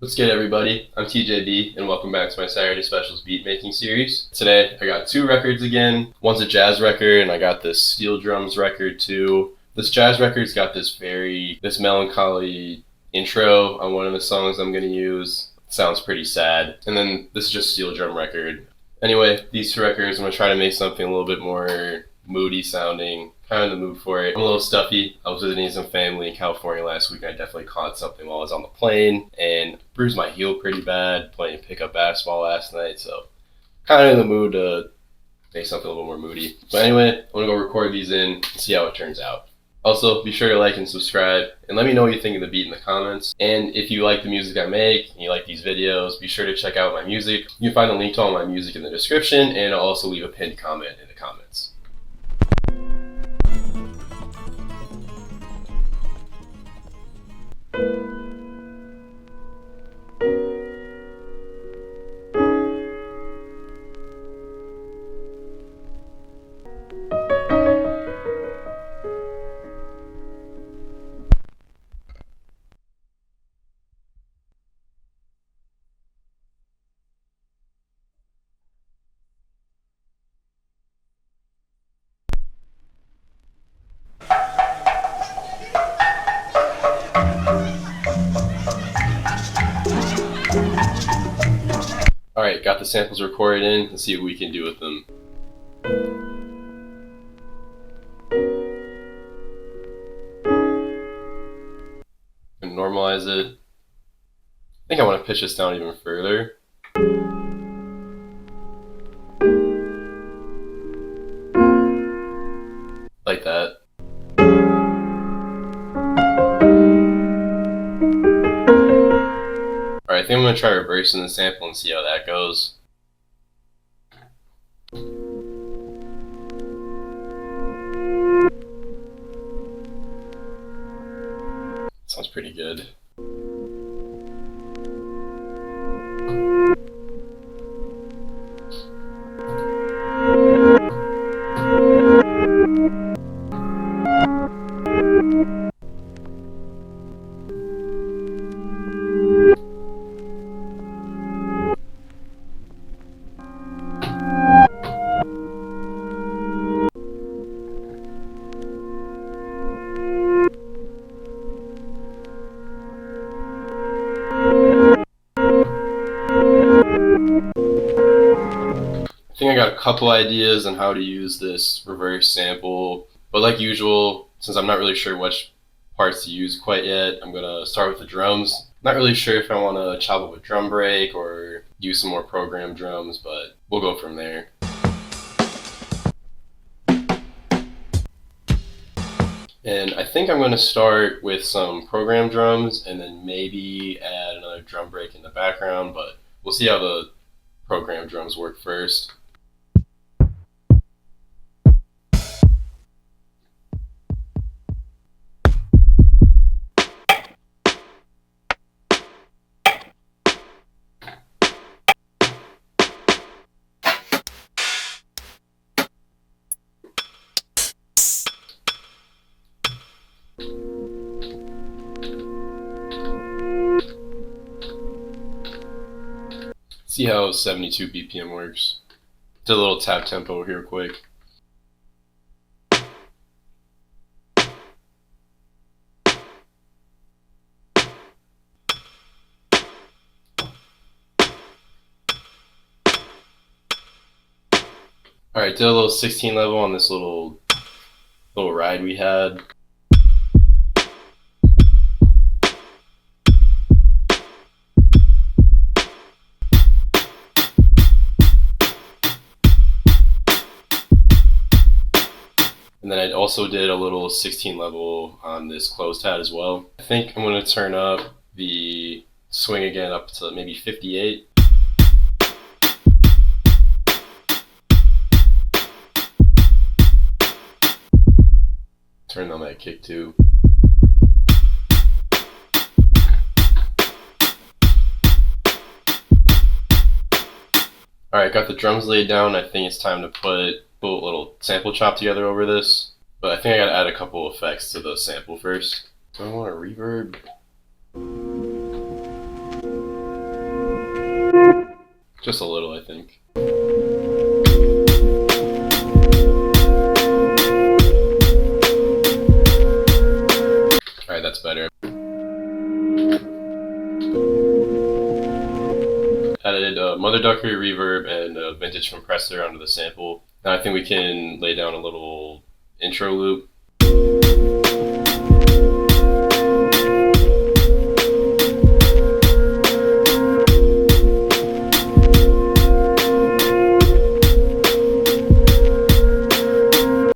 What's good, everybody? I'm TJD, and welcome back to my Saturday Specials beat making series. Today, I got two records again. One's a jazz record, and I got this steel drums record too. This jazz record's got this melancholy intro on one of the songs I'm gonna use. It sounds pretty sad. And then this is just steel drum record. Anyway, these two records, I'm gonna try to make something a little bit more moody sounding, kind of in the mood for it. I'm a little stuffy. I was visiting some family in California last week, and I definitely caught something while I was on the plane and bruised my heel pretty bad playing pickup basketball last night, so kind of in the mood to make something a little more moody. But anyway, I'm gonna go record these in and see how it turns out. Also, be sure to like and subscribe, and let me know what you think of the beat in the comments. And if you like the music I make, and you like these videos, be sure to check out my music. You can find a link to all my music in the description, and I'll also leave a pinned comment in the comments. Alright, got the samples recorded in. Let's see what we can do with them. And normalize it. I think I want to pitch this down even further. Like that. Alright, I think I'm going to try reversing the sample and see how that goes. Sounds pretty good. I think I got a couple ideas on how to use this reverse sample, but like usual, since I'm not really sure which parts to use quite yet, I'm gonna start with the drums. Not really sure if I want to chop up a drum break or use some more programmed drums, but we'll go from there. And I think I'm going to start with some programmed drums and then maybe add another drum break in the background, but we'll see how the programmed drums work first. See how 72 BPM works. Do a little tap tempo here quick. Alright, did a little 16 level on this little ride we had. And then I also did a little 16 level on this closed hat as well. I think I'm going to turn up the swing again up to maybe 58. Turn on that kick too. Alright, got the drums laid down. I think it's time to put a little sample chop together over this. But I think I gotta add a couple effects to the sample first. Do I want a reverb? Just a little, I think. Alright, that's better. Added a Mother Ducker reverb and a vintage compressor onto the sample. Now I think we can lay down a little intro loop.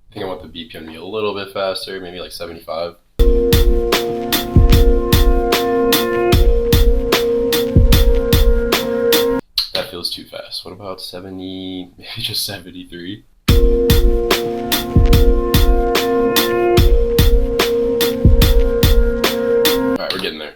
I think I want the BPM to be a little bit faster, maybe like 75. That feels too fast. What about 70, maybe just 73? Alright, we're getting there.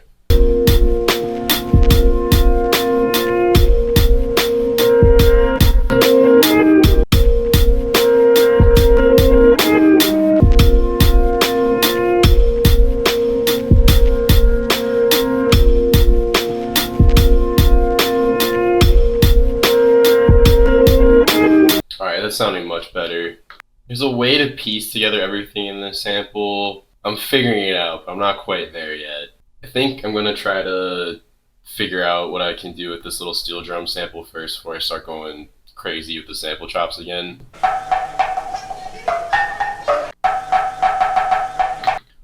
Alright, that's sounding much better. There's a way to piece together everything in this sample. I'm figuring it out, but I'm not quite there yet. I think I'm gonna try to figure out what I can do with this little steel drum sample first before I start going crazy with the sample chops again.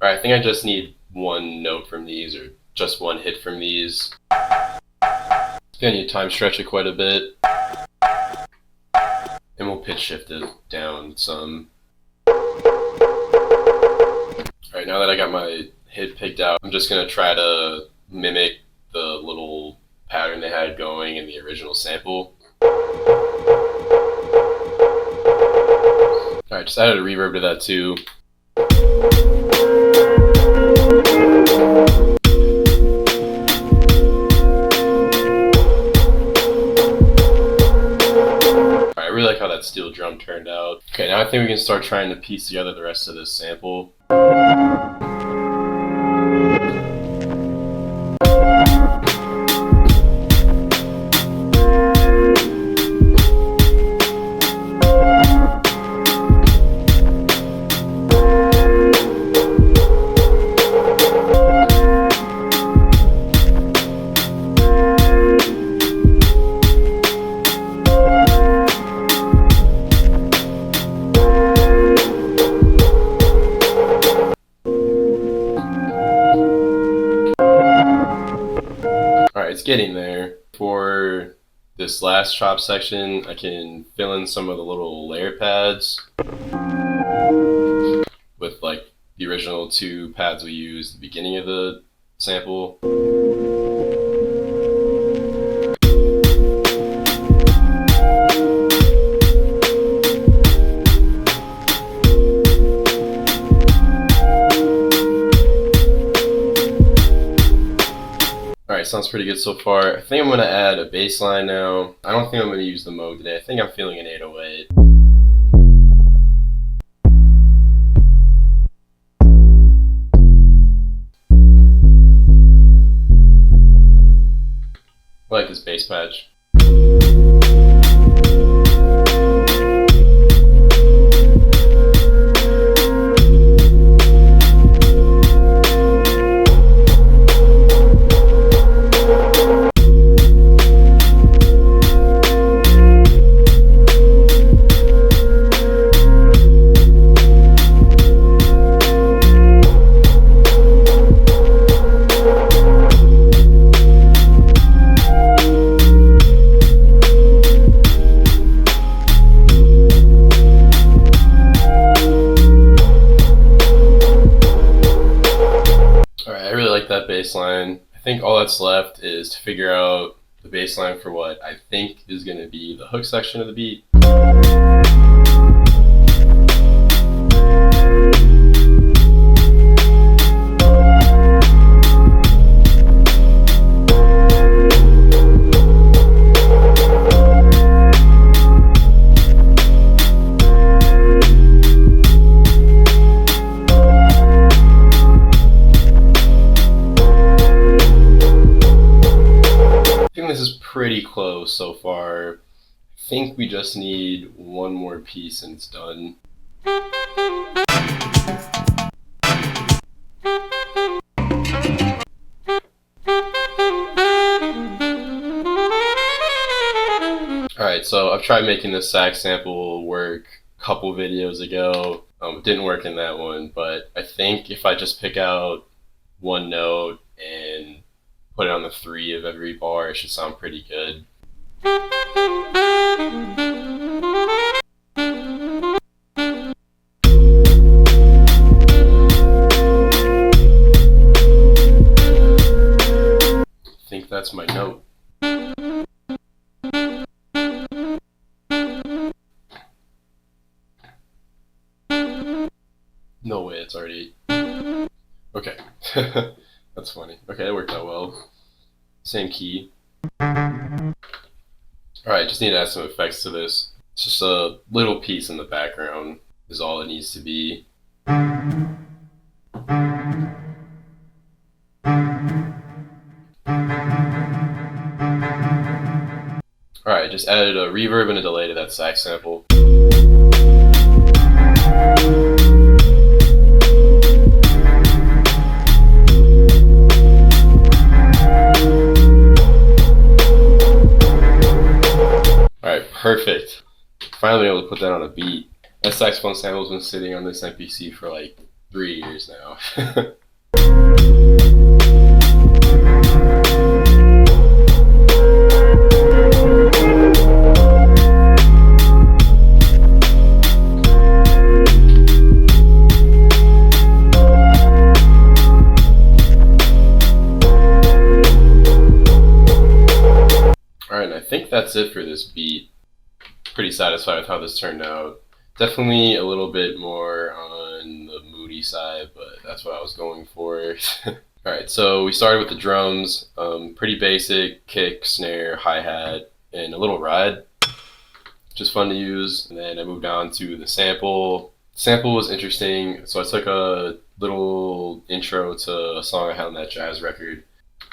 Alright, I think I just need one note from these, or just one hit from these. Gonna need to time stretch it quite a bit. And we'll pitch shift it down some. Alright, now that I got my hit picked out, I'm just gonna try to mimic the little pattern they had going in the original sample. Alright, just added a reverb to that too. I really like how that steel drum turned out. Okay, now I think we can start trying to piece together the rest of this sample. It's getting there. For this last chop section, I can fill in some of the little layer pads with like the original 2 pads we used at the beginning of the sample. Alright, sounds pretty good so far. I think I'm going to add a bass line now. I don't think I'm going to use the Moog today. I think I'm feeling an 808. I like this bass patch. That bass line. I think all that's left is to figure out the bass line for what I think is going to be the hook section of the beat. This is pretty close. so far. I think we just need one more piece and it's done. Alright, so I've tried making this sax sample work a couple videos ago. It didn't work in that one, but I think if I just pick out one note and put it on the 3 of every bar, it should sound pretty good. I think that's my note. No way, it's already... Okay. That's funny. Okay, that worked out well. Same key. Alright, just need to add some effects to this. It's just a little piece in the background is all it needs to be. Alright, just added a reverb and a delay to that sax sample. Alright, perfect. Finally able to put that on a beat. That saxophone sample's been sitting on this MPC for like 3 years now. Alright, I think that's it for this beat. Pretty satisfied with how this turned out. Definitely a little bit more on the Moody side, but that's what I was going for. Alright, so we started with the drums. Pretty basic, kick, snare, hi-hat, and a little ride. Just fun to use. And then I moved on to the sample. Sample was interesting, so I took a little intro to a song I had on that jazz record.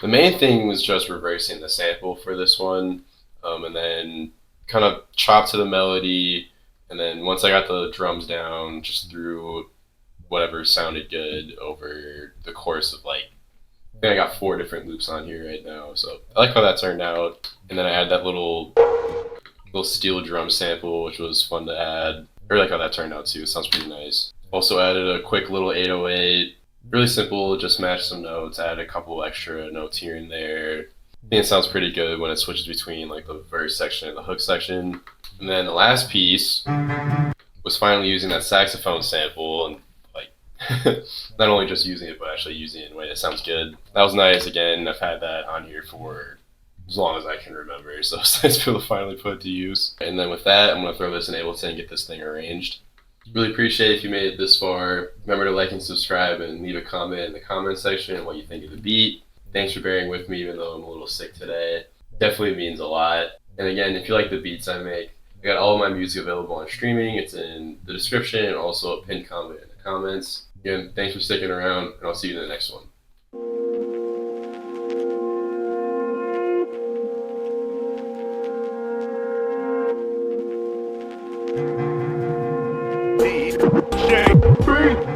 The main thing was just reversing the sample for this one, and then kind of chopped to the melody, and then once I got the drums down, just threw whatever sounded good over the course of like, I think I got 4 different loops on here right now, so I like how that turned out. And then I had that little steel drum sample, which was fun to add. I really like how that turned out too, it sounds pretty nice. Also added a quick little 808. Really simple, just match some notes, add a couple extra notes here and there. I think it sounds pretty good when it switches between like the verse section and the hook section. And then the last piece was finally using that saxophone sample and like not only just using it but actually using it in a way that sounds good. That was nice. Again, I've had that on here for as long as I can remember, so it's nice to be able to finally put it to use. And then with that, I'm going to throw this in Ableton and get this thing arranged. Really appreciate if you made it this far. Remember to like and subscribe and leave a comment in the comment section on what you think of the beat. Thanks for bearing with me even though I'm a little sick today. Definitely means a lot. And again, if you like the beats I make, I got all of my music available on streaming. It's in the description and also a pinned comment in the comments. Again, thanks for sticking around and I'll see you in the next one. DJ.